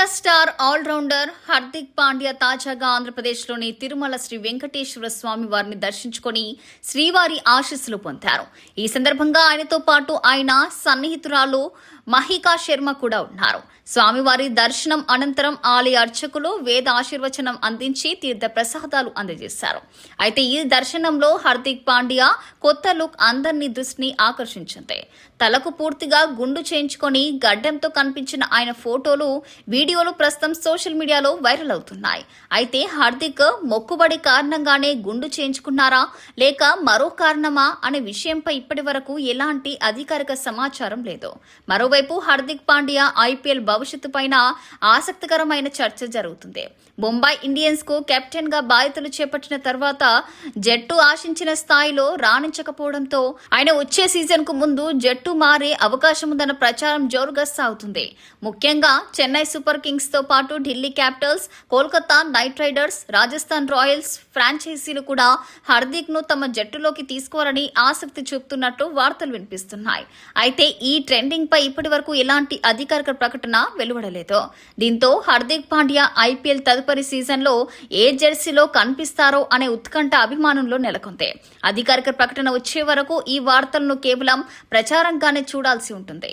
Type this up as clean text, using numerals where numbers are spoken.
India star allrounder Hardik Pandya తాజాగా ఆంధ్రప్రదేశ్లోని తిరుమల శ్రీ వెంకటేశ్వర స్వామి వారిని దర్శించుకుని శ్రీవారి ఆశీస్సులు పొందారు. ఈ సందర్భంగా ఆయనతో పాటు ఆయన సన్నిహితురాలు మహికా శర్మ కూడా ఉన్నారు. స్వామివారి దర్శనం అనంతరం ఆలయ అర్చకులు వేద ఆశీర్వచనం అందించి తీర్థ ప్రసాదాలు అందజేశారు. అయితే ఈ దర్శనంలో హార్దిక్ పాండ్యా కొత్త లుక్ అందరినీ దృష్టిని ఆకర్షించింది. తలకు పూర్తిగా గుండు చేయించుకొని గడ్డంతో కనిపించిన ఆయన ఫోటోలు, వీడియోలు ప్రస్తుతం సోషల్ మీడియాలో వైరల్ అవుతున్నాయి. అయితే హార్దిక్ మొక్కుబడి కారణంగానే గుండు చేయించుకున్నారా లేక మరో కారణమా అనే విషయంపై ఇప్పటి వరకు ఎలాంటి అధికారిక సమాచారం లేదు. మరోవైపు హార్దిక్ పాండ్యా ఐపీఎల్ భవిష్యత్తు పైన ఆసక్తికరమైన చర్చ జరుగుతుంది. ముంబై ఇండియన్స్ కు కెప్టెన్ గా బాధ్యతలు చేపట్టిన తర్వాత జట్టు ఆశించిన స్థాయిలో రాణించకపోవడంతో ఆయన వచ్చే సీజన్ కు ముందు జట్టు మారే అవకాశం ఉందన్న ప్రచారం జోరుగా సాగుతుంది. ముఖ్యంగా చెన్నై సూపర్ కింగ్స్ తో పాటు Delhi capitals, Kolkata knight riders, Rajasthan royals ఫ్రాంచైజీలు కూడా హార్దిక్ ను తమ జట్టులోకి తీసుకోవాలని ఆసక్తి చూపుతున్నట్టు వార్తలు వినిపిస్తున్నాయి. అయితే ఈ ట్రెండింగ్ పై ఇప్పటి వరకు ఎలాంటి అధికారిక ప్రకటన వెలువడలేదు. దీంతో హార్దిక్ పాండ్యా ఐపీఎల్ తదుపరి సీజన్లో ఏ జెర్సీలో కనిపిస్తారో అనే ఉత్కంఠ అభిమానంలో నెలకొంది. అధికారిక ప్రకటన వచ్చే వరకు ఈ వార్తలను కేవలం ప్రచారంగానే చూడాల్సి ఉంటుంది.